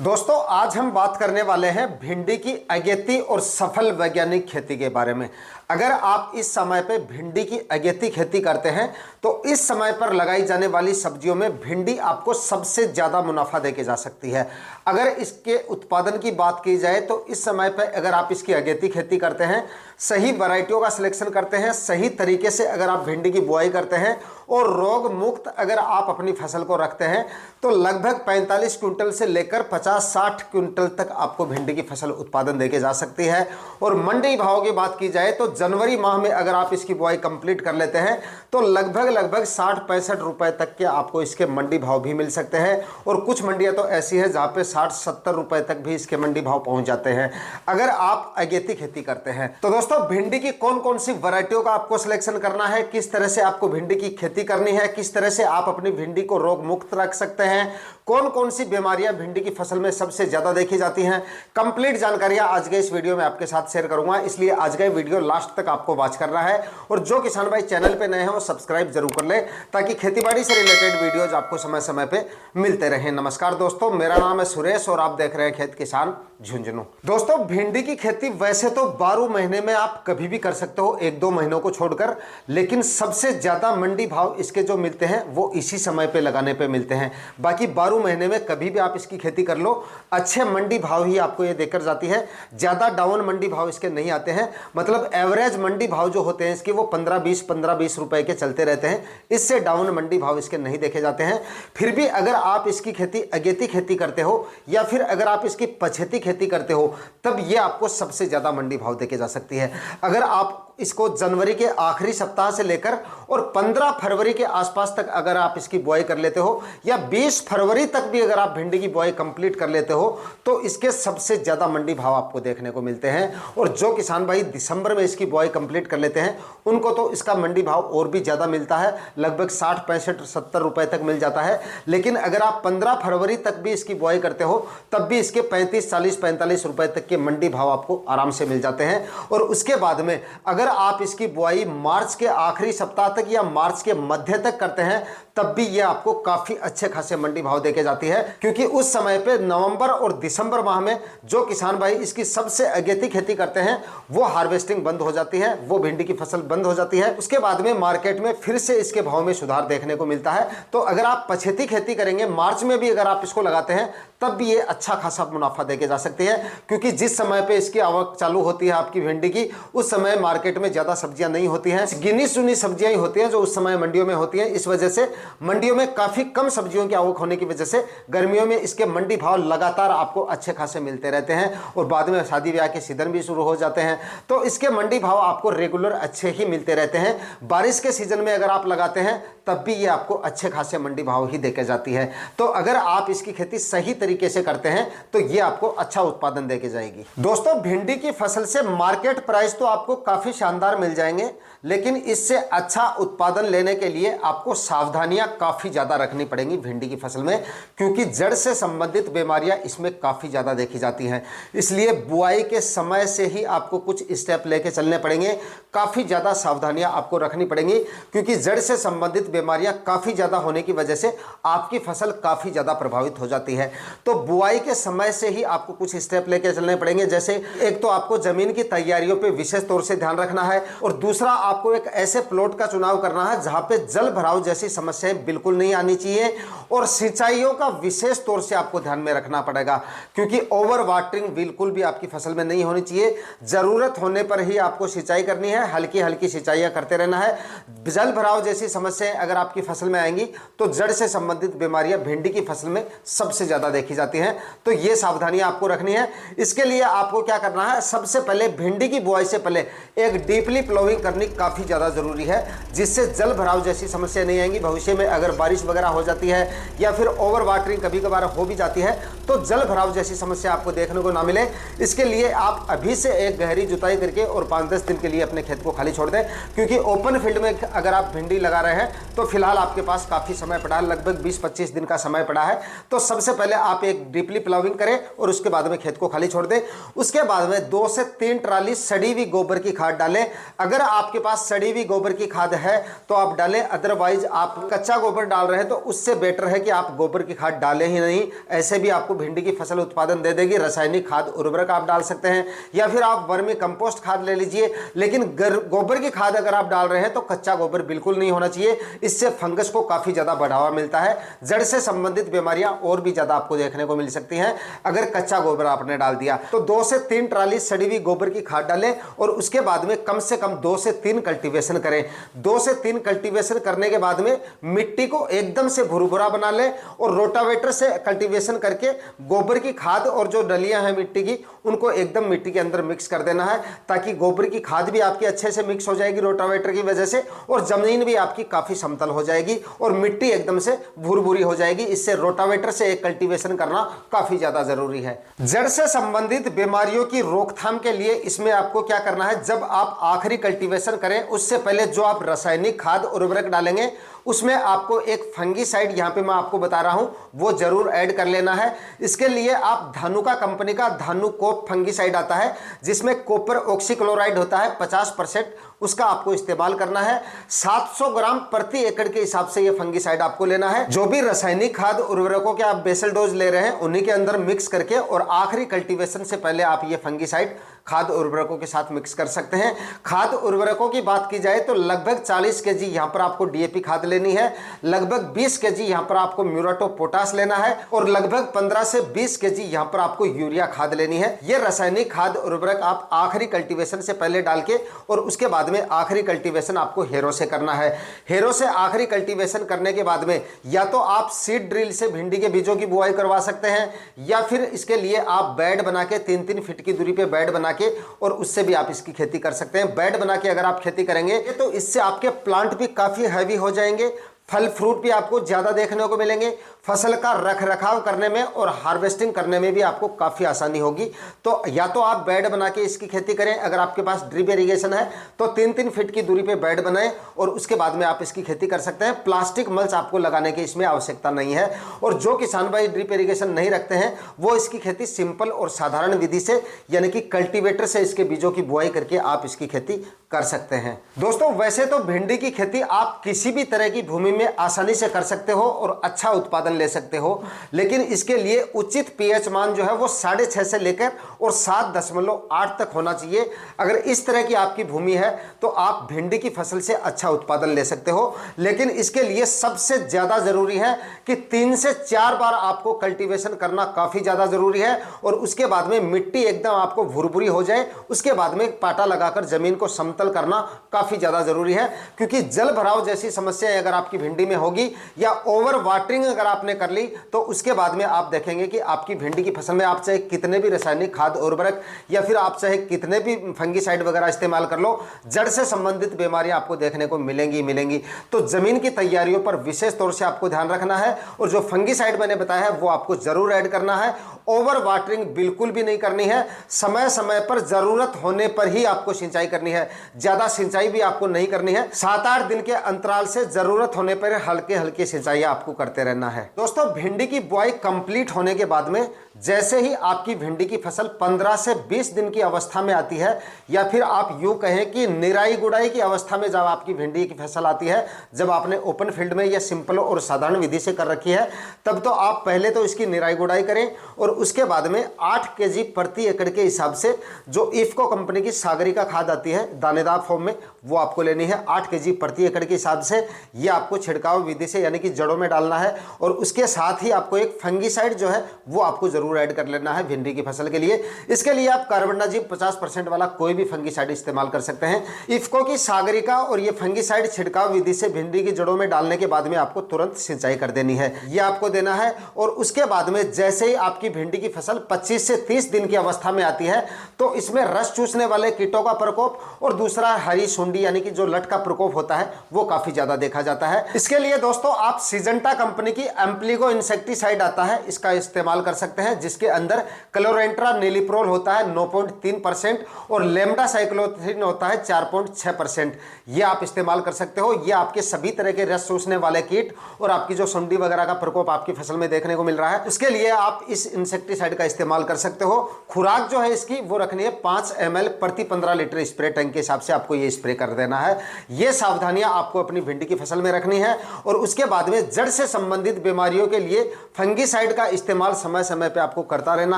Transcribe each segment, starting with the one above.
दोस्तों आज हम बात करने वाले हैं भिंडी की अगेती और सफल वैज्ञानिक खेती के बारे में। अगर आप इस समय पे भिंडी की अगेती खेती करते हैं तो इस समय पर लगाई जाने वाली सब्जियों में भिंडी आपको सबसे ज़्यादा मुनाफा देके जा सकती है। अगर इसके उत्पादन की बात की जाए तो इस समय पर अगर आप इसकी अगेती खेती करते हैं, सही वैरायटियों का सिलेक्शन करते हैं, सही तरीके से अगर आप भिंडी की बुआई करते हैं और रोग मुक्त अगर आप अपनी फसल को रखते हैं तो लगभग 45 क्विंटल से लेकर 50-60 क्विंटल तक आपको भिंडी की फसल उत्पादन देके जा सकती है। और मंडी भाव की बात की जाए तो जनवरी माह में अगर आप इसकी बुआई कंप्लीट कर लेते हैं तो लगभग 60-65 रुपए तक के आपको इसके मंडी भाव भी मिल सकते हैं। और कुछ मंडियां तो ऐसी है जहां पे 60-70 रुपए तक भी इसके मंडी भाव पहुंच जाते हैं अगर आप अगेती खेती करते हैं। तो दोस्तों भिंडी की कौन कौन सी वैरायटियों का आपको सिलेक्शन करना है, किस तरह से आपको भिंडी की खेती करनी है, किस तरह से आप अपनी भिंडी को रोग मुक्त रख सकते हैं, कौन कौन सी बीमारियां भिंडी की फसल में सबसे ज्यादा देखी जाती हैं, कंप्लीट जानकारियां आज के इस वीडियो में आपके साथ शेयर करूंगा। इसलिए आज का वीडियो लास्ट तक आपको वॉच करना है और जो किसान भाई चैनल पे नए हैं वो सब्सक्राइब जरूर कर ले ताकि खेतीबाड़ी से रिलेटेड वीडियोज आपको समय समय पे मिलते रहे। नमस्कार दोस्तों, मेरा नाम है सुरेश और आप देख रहे हैं खेत किसान झुंझुनू। दोस्तों भिंडी की खेती वैसे तो 12 महीने में आप कभी भी कर सकते हो, 1-2 महीनों को छोड़कर, लेकिन सबसे ज्यादा मंडी भाव इसके जो मिलते हैं वो इसी समय पे लगाने पे मिलते हैं। बाकी 12 महीने में कभी भी आप इसकी खेती कर लो, अच्छे मंडी भाव ही आपको ये देकर जाती है। ज्यादा डाउन मंडी भाव इसके नहीं आते हैं, मतलब एवरेज मंडी भाव जो होते हैं इसके वो 15-20 रुपए के चलते रहते हैं। इससे डाउन मंडी भाव इसके नहीं देखे जाते हैं। फिर भी अगर आप इसकी खेती अगेती खेती करते हो या फिर अगर आप इसकी पछेती खेती करते हो तब ये आपको सबसे ज्यादा मंडी भाव देके जा सकती है। अगर आप इसको जनवरी के आखिरी सप्ताह से लेकर और 15 फरवरी के आसपास तक अगर आप इसकी बुआई कर लेते हो या 20 फरवरी तक भी अगर आप भिंडी की बुआई कंप्लीट कर लेते हो तो इसके सबसे ज्यादा मंडी भाव आपको देखने को मिलते हैं। और जो किसान भाई दिसंबर में इसकी बुआई कंप्लीट कर लेते हैं उनको तो इसका मंडी भाव और भी ज्यादा मिलता है, लगभग 60-65-70 रुपए तक मिल जाता है। लेकिन अगर आप 15 फरवरी तक भी इसकी बुआई करते हो तब भी इसके 35-40-45 रुपए तक के मंडी भाव आपको आराम से मिल जाते हैं। और उसके बाद में अगर आप इसकी बुआई मार्च के आखिरी सप्ताह तक या मार्च के मध्य तक करते हैं तब भी ये आपको काफी अच्छे खासे मंडी भाव देके जाती है, क्योंकि उस समय पे नवंबर और दिसंबर माह में जो किसान भाई इसकी सबसे अगेती खेती करते हैं वो हार्वेस्टिंग बंद हो जाती है, वो भिंडी की फसल बंद हो जाती है। उसके बाद में मार्केट में फिर से इसके भाव में सुधार देखने को मिलता है। तो अगर आप पछेती खेती करेंगे, मार्च में भी अगर आप इसको लगाते हैं तब भी ये अच्छा खासा मुनाफा देके जा सकती है, क्योंकि जिस समय पे इसकी आवक चालू होती है आपकी भिंडी की उस समय मार्केट में ज्यादा सब्जियां नहीं होती हैं, गिनी चुनी सब्जियां ही होती हैं जो उस समय मंडियों में होती हैं। इस वजह से मंडियों में काफी कम सब्जियों की आवक होने की वजह से गर्मियों में इसके मंडी भाव लगातार आपको अच्छे खासे मिलते रहते हैं और बाद में शादी ब्याह के सीजन भी शुरू हो जाते हैं तो इसके मंडी भाव आपको रेगुलर अच्छे ही मिलते रहते हैं। बारिश के सीजन में अगर आप लगाते हैं तब भी ये आपको अच्छे खासे मंडी भाव ही देके जाती है। तो अगर आप इसकी खेती सही तरीके से करते हैं तो ये आपको अच्छा उत्पादन देके जाएगी। दोस्तों भिंडी की फसल से मार्केट प्राइस तो आपको काफी शानदार मिल जाएंगे, लेकिन इससे अच्छा उत्पादन लेने के लिए आपको सावधानियां काफी ज्यादा रखनी पड़ेंगी भिंडी की फसल में, क्योंकि जड़ से संबंधित बीमारियां इसमें काफी ज्यादा देखी जाती हैं। इसलिए बुआई के समय से ही आपको कुछ स्टेप लेके चलने पड़ेंगे, काफी ज्यादा सावधानियां आपको रखनी पड़ेंगी, क्योंकि जड़ से संबंधित बीमारियां काफी ज्यादा होने की वजह से आपकी फसल काफी ज्यादा प्रभावित हो जाती है। तो बुआई के समय से ही आपको कुछ स्टेप लेके चलने पड़ेंगे। जैसे एक तो आपको जमीन की तैयारियों पे विशेष तौर से ध्यान रखना है और दूसरा आपको एक ऐसे प्लॉट का चुनाव करना है जहां पे जल भराव जैसी समस्याएं बिल्कुल नहीं आनी चाहिए और सिंचाइयों का विशेष तौर से आपको ध्यान में रखना पड़ेगा, क्योंकि ओवर वाटरिंग बिल्कुल भी आपकी फसल में नहीं होनी चाहिए। जरूरत होने पर ही आपको सिंचाई करनी है, हल्की हल्की सिंचाइयां करते रहना है। जल भराव जैसी समस्याएं अगर आपकी फसल में आएंगी तो जड़ से संबंधित बीमारियां भिंडी की फसल में सबसे ज्यादा देखी जाती हैं। तो ये सावधानियां आपको रखनी है। इसके लिए आपको क्या करना है, सबसे पहले भिंडी की बुआई से पहले एक डीपली प्लोइंग करनी काफी ज्यादा जरूरी है, जिससे जल भराव जैसी समस्या नहीं आएंगी। भविष्य में अगर बारिश वगैरह हो जाती है या फिर ओवर वाटरिंग कभी कभार हो भी जाती है तो जल भराव जैसी समस्या आपको देखने को ना मिले, इसके लिए आप अभी से एक गहरी जुताई करके और 5-10 दिन के लिए अपने खेत को खाली छोड़ दें, क्योंकि ओपन फील्ड में अगर आप भिंडी लगा रहे हैं तो फिलहाल आपके पास काफी समय पड़ा है, लगभग 20-25 दिन का समय पड़ा है। तो सबसे पहले आप एक डीपली प्लाविंग करें और उसके बाद में खेत को खाली छोड़ दें। उसके बाद में 2 से 3 ट्राली सड़ी हुई गोबर की खाद डालें डालें। अगर आपके पास सड़ी हुई गोबर की खाद है तो आप डालें, अदरवाइज आप कच्चा गोबर डाल रहे हैं तो उससे बेटर है कि आप गोबर की खाद डालें ही नहीं। ऐसे भी आपको भिंडी की फसल उत्पादन दे देगी। रासायनिक खाद उर्वरक आप डाल सकते हैं या फिर आप वर्मी कंपोस्ट खाद ले लीजिए, लेकिन गोबर की खाद अगर आप डाल रहे हैं तो कच्चा गोबर बिल्कुल नहीं होना चाहिए। इससे फंगस को काफी ज्यादा बढ़ावा मिलता है, जड़ से संबंधित बीमारियां और भी ज्यादा आपको देखने को मिल सकती हैं अगर कच्चा गोबर आपने डाल दिया। तो 2 से 3 ट्राली सड़ी हुई गोबर की खाद डालें और उसके बाद में कम से कम 2 से 3 कल्टीवेशन करें। 2 से 3 कल्टीवेशन करने के बाद में मिट्टी को एकदम से भुरभुरा बना लें और रोटावेटर से कल्टीवेशन करके गोबर की खाद और जो डलियां हैं मिट्टी की उनको एकदम मिट्टी के अंदर मिक्स कर देना है, ताकि गोबर की खाद भी आपकी अच्छे से मिक्स हो जाएगी रोटावेटर की वजह से और जमीन भी आपकी काफी समतल हो जाएगी और मिट्टी एकदम से भुरभुरी हो जाएगी। इससे रोटावेटर से एक कल्टीवेशन करना काफी ज्यादा जरूरी है। जड़ से संबंधित बीमारियों की रोकथाम के लिए इसमें आपको क्या करना है, जब आप आखिरी कल्टीवेशन करें उससे पहले जो आप रासायनिक खाद उर्वरक डालेंगे उसमें आपको एक फंगीसाइड, यहां पे मैं आपको बता रहा हूं, वो जरूर ऐड कर लेना है। इसके लिए आप धानुका कंपनी का धानुकोप फंगीसाइड आता है जिसमें कॉपर ऑक्सीक्लोराइड होता है 50%, उसका आपको इस्तेमाल करना है। 700 ग्राम प्रति एकड़ के हिसाब से यह फंगीसाइड आपको लेना है। जो भी रासायनिक खाद उर्वरकों के आप बेसल डोज ले रहे हैं उन्हीं के अंदर मिक्स करके और आखिरी कल्टीवेशन से पहले आप ये फंगीसाइड खाद उर्वरकों के साथ मिक्स कर सकते हैं। खाद उर्वरकों की बात की जाए तो लगभग 40 केजी यहां पर आपको डीएपी खाद लेनी है, लगभग 20 केजी यहां पर आपको म्यूरेट ऑफ पोटाश लेना है और लगभग 15 से 20 केजी यहां पर आपको यूरिया खाद लेनी है। यह रासायनिक खाद उर्वरक आप आखिरी कल्टीवेशन से पहले डाल के और उसके बाद में आखिरी कल्टीवेशन आपको हेरो से करना है। हेरो से आखिरी कल्टीवेशन करने के बाद में या तो आप सीड ड्रिल से भिंडी के बीजों की बुआई करवा सकते हैं या फिर इसके लिए आप बेड बना के 3-3 फीट की दूरी पे बेड बना के और उससे भी आप इसकी खेती कर सकते हैं। बेड बना के अगर आप खेती करेंगे तो इससे आपके प्लांट भी काफी हैवी हो जाएंगे, फल फ्रूट भी आपको ज्यादा देखने को मिलेंगे, फसल का रख रखाव करने में और हार्वेस्टिंग करने में भी आपको काफी आसानी होगी। तो या तो आप बेड बना के इसकी खेती करें, अगर आपके पास ड्रिप इरिगेशन है तो 3-3 फीट की दूरी पे बेड बनाएं और उसके बाद में आप इसकी खेती कर सकते हैं। प्लास्टिक मल्च आपको लगाने की इसमें आवश्यकता नहीं है। और जो किसान भाई ड्रिप इरिगेशन नहीं रखते हैं वो इसकी खेती सिंपल और साधारण विधि से यानी कि कल्टीवेटर से इसके बीजों की बुआई करके आप इसकी खेती कर सकते हैं। दोस्तों वैसे तो भिंडी की खेती आप किसी भी तरह की भूमि में आसानी से कर सकते हो और अच्छा उत्पादन ले सकते हो, लेकिन इसके लिए उचित पीएच मान जो है वो 6.5 से लेकर और 7.8 तक होना चाहिए। अगर इस तरह की आपकी भूमि है तो आप भिंडी की फसल से अच्छा उत्पादन ले सकते हो, लेकिन इसके लिए सबसे ज्यादा जरूरी है कि 3 से 4 बार आपको कल्टीवेशन करना काफी ज्यादा जरूरी है और उसके बाद में मिट्टी एकदम आपको भुरभुरी हो जाए, उसके बाद में पाटा लगाकर जमीन को समतल करना काफी ज्यादा जरूरी है। क्योंकि जल भराव जैसी समस्याएं अगर आपकी भिंडी में होगी या ओवर वाटरिंग अगर आपने कर ली तो उसके बाद में आप देखेंगे कि आपकी भिंडी की फसल में आप चाहे कितने भी रासायनिक खाद उर्वरक या फिर आप चाहे कितने भी फंगीसाइड वगैरह इस्तेमाल कर लो, जड़ से संबंधित बीमारियां आपको देखने को मिलेंगी। तो जमीन की तैयारियों पर विशेष तौर से आपको ध्यान रखना है और जो फंगीसाइड मैंने बताया है वो आपको जरूर ऐड करना है। ओवर वाटरिंग बिल्कुल भी नहीं करनी है, समय समय पर जरूरत होने पर ही आपको सिंचाई करनी है, ज्यादा सिंचाई भी आपको नहीं करनी है। 7-8 दिन के अंतराल से जरूरत होने पर हल्के हल्के सिंचाई आपको करते रहना है। दोस्तों भिंडी की बुआई कंप्लीट होने के बाद में जैसे ही आपकी भिंडी की फसल 15 से 20 दिन की अवस्था में आती है या फिर आप यूं कहें कि निराई गुड़ाई की अवस्था में जब आपकी भिंडी की फसल आती है, जब आपने ओपन फील्ड में या सिंपल और साधारण विधि से कर रखी है, तब तो आप पहले तो इसकी निराई गुड़ाई करें और उसके बाद में 8 केजी प्रति एकड़ के हिसाब से जो इफ्को कंपनी की सागरिका खाद आती है दानेदार फॉर्म में, वो आपको लेनी है 8 केजी प्रति एकड़ के हिसाब से। ये आपको छिड़काव विधि से यानी कि जड़ों में डालना है और उसके साथ ही आपको एक फंगीसाइड जो है वो आपको जरूर ऐड कर लेना है भिंडी की फसल के लिए। इसके लिए आप कार्बनडाजिम 50% वाला कोई भी फंगीसाइड इस्तेमाल कर सकते हैं। इफ्को की सागरिका और ये फंगीसाइड छिड़काव विधि से भिंडी की जड़ों में डालने के बाद में आपको तुरंत सिंचाई कर देनी है, ये आपको देना है। और उसके बाद में जैसे ही आपकी भिंडी की फसल 25 से 30 दिन की अवस्था में आती है तो इसमें रस चूसने वाले कीटों का प्रकोप और दूसरा हरी सुंडी यानी कि जो लट का प्रकोप होता है वो काफी ज्यादा देखा जाता है। इसके लिए दोस्तों आप सिजेंटा कंपनी की एम्प्लीगो इंसेक्टिसाइड आता है, इसका इस्तेमाल कर सकते हैं। हैं, जिसके अंदर क्लोरेंट्रा नीलिप्रोल होता है 9.3% और लेमडा साइक्लोथ्रिन होता है 4.6%। ये आप इस्तेमाल कर सकते हो। ये आपके सभी तरह के रस चूसने वाले कीट और आपकी जो सुंडी वगैरह का प्रकोप आपकी फसल में देखने को मिल रहा है, उसके लिए आप इस इंसेक्टिसाइड का इस्तेमाल कर सकते हो। खुराक जो है इसकी वो रखनी है 5 ml प्रति 15 लीटर स्प्रे टैंक के हिसाब से आपको ये स्प्रे कर देना है। ये सावधानियां आपको अपनी भिंडी की फसल में रखनी है। और उसके बाद में जड़ से संबंधित बीमारियों के लिए फंगीसाइड का इस्तेमाल समय समय पे आपको करता रहना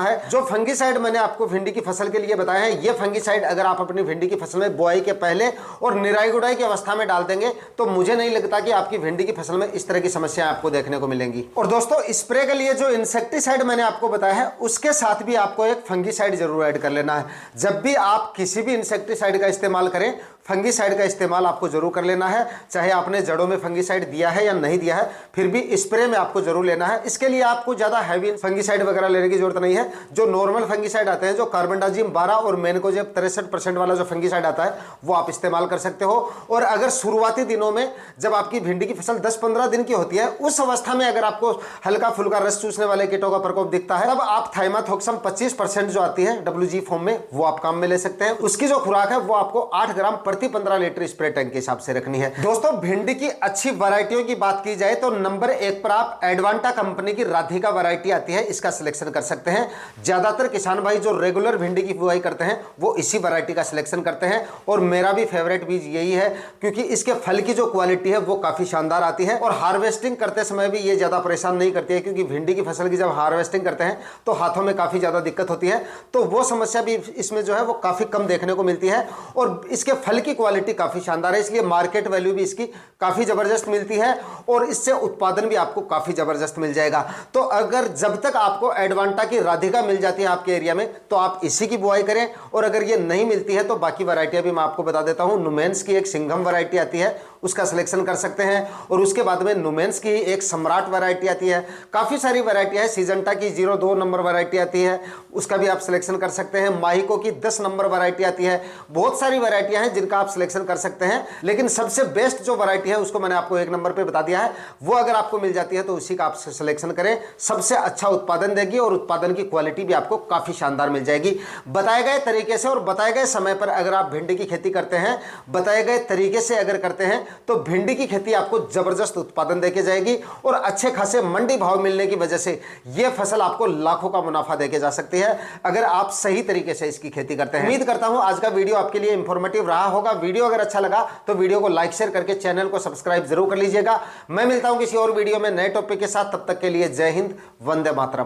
है। जो फंगीसाइड मैंने आपको भिंडी की फसल के लिए बताया है, ये फंगीसाइड अगर आप अपनी भिंडी की फसल में बुआई के पहले और निराई गुड़ाई की अवस्था में डाल देंगे तो मुझे नहीं लगता कि आपकी भिंडी की फसल में इस तरह की समस्या आपको देखने को मिलेंगी। और दोस्तों, स्प्रे के लिए जो इंसेक्टिसाइड मैंने आपको बताया है, उसके साथ भी आपको एक फंगीसाइड जरूर ऐड कर लेना है। जब भी आप किसी भी इंसेक्टिसाइड का इस्तेमाल करें, फंगीसाइड का इस्तेमाल आपको जरूर कर लेना है। चाहे आपने जड़ों में फंगीसाइड दिया है या नहीं दिया है, फिर भी स्प्रे में आपको जरूर लेना है। इसके लिए आपको ज्यादा हैवी फंगीसाइड वगैरह लेने की जरूरत नहीं है। जो नॉर्मल फंगीसाइड आते हैं, जो कार्बनडाजिम 12 और मेनकोजेब 63% वाला जो फंगीसाइड आता है, वो आप इस्तेमाल कर सकते हो। और अगर शुरुआती दिनों में जब आपकी भिंडी की फसल 10-15 दिन की होती है, उस अवस्था में अगर आपको हल्का फुल्का रस चूसने वाले कीटों का प्रकोप दिखता है, तब आप थाइमाथोक्सम 25% जो आती है WG फॉर्म में, वो आप काम में ले सकते हैं। उसकी जो खुराक है वो आपको 8 ग्राम प्रति 15 लीटर स्प्रे टैंक के हिसाब से रखनी है। दोस्तों, भिंडी की अच्छी वैरायटियों की बात की जाए तो नंबर 1 पर आप एडवांटा कंपनी की राधिका वैरायटी आती है, इसका सिलेक्शन कर सकते हैं। ज्यादातर किसान भाई जो रेगुलर भिंडी की बुआई करते हैं वो इसी वैरायटी का सिलेक्शन करते हैं। और मेरा भी फेवरेट बीज यही है, क्योंकि इसके फल की जो क्वालिटी है वो काफी शानदार आती है। और हार्वेस्टिंग करते समय भी ये ज्यादा परेशान नहीं करती है, क्योंकि भिंडी की फसल की जब हार्वेस्टिंग करते हैं तो हाथों में काफी ज्यादा दिक्कत होती है, तो वो समस्या भी इसमें जो है वो काफी कम देखने को मिलती है। और इसके फल की क्वालिटी काफी शानदार है, इसलिए मार्केट वैल्यू भी इसकी काफी जबरदस्त मिलती है और इससे उत्पादन भी आपको काफी जबरदस्त मिल जाएगा। तो अगर जब तक आपको एडवांटा की राधिका मिल जाती है आपके एरिया में, तो आप इसी की बुआई करें। और अगर ये नहीं मिलती है तो बाकी वैरायटियां भी मैं आपको बता देता हूं। नुमेंस की एक सिंघम वैरायटी आती है, उसका सिलेक्शन कर सकते हैं। और उसके बाद में नुमेंस की एक सम्राट वैरायटी आती है। काफी सारी वैरायटी है। सीजंटा की 02 नंबर वैरायटी आती है, उसका भी आप सिलेक्शन कर सकते हैं। माहिको की 10 नंबर वैरायटी आती है। बहुत सारी वैरायटियां हैं जिनका आप सिलेक्शन कर सकते हैं, लेकिन सबसे बेस्ट जो वैरायटी है उसको मैंने आपको 1 नंबर पे बता दिया है। वो अगर आपको मिल जाती है तो उसी का आप सिलेक्शन करें, सबसे अच्छा उत्पादन देगी और उत्पादन की क्वालिटी भी आपको काफी शानदार मिल जाएगी। बताए गए तरीके से और बताए गए समय पर अगर आप भिंडी की खेती करते हैं, बताए गए तरीके से अगर करते हैं, तो भिंडी की खेती आपको जबरदस्त उत्पादन देके जाएगी। और अच्छे खासे मंडी भाव मिलने की वजह से यह फसल आपको लाखों का मुनाफा देके जा सकती है, अगर आप सही तरीके से इसकी खेती करते हैं। उम्मीद करता हूं आज का वीडियो आपके लिए इंफॉर्मेटिव रहा होगा। वीडियो अगर अच्छा लगा तो वीडियो को लाइक शेयर करके चैनल को सब्सक्राइब जरूर कर लीजिएगा। मैं मिलता हूं किसी और वीडियो में नए टॉपिक के साथ, तब तक के लिए जय हिंद, वंदे मातरम।